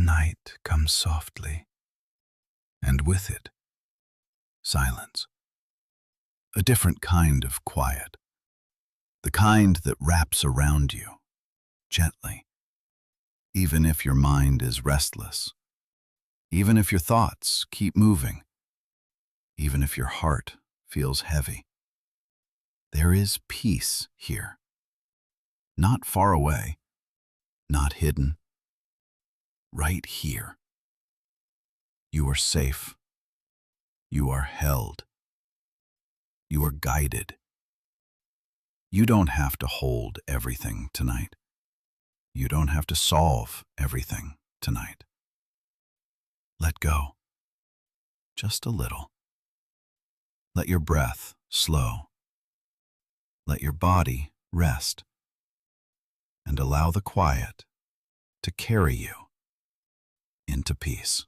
night comes softly, and with it, silence. A different kind of quiet, the kind that wraps around you, gently, even if your mind is restless, even if your thoughts keep moving, even if your heart feels heavy. There is peace here, not far away, not hidden, right here. You are safe. You are held. You are guided. You don't have to hold everything tonight. You don't have to solve everything tonight. Let go. Just a little. Let your breath slow. Let your body rest. And allow the quiet to carry you into peace.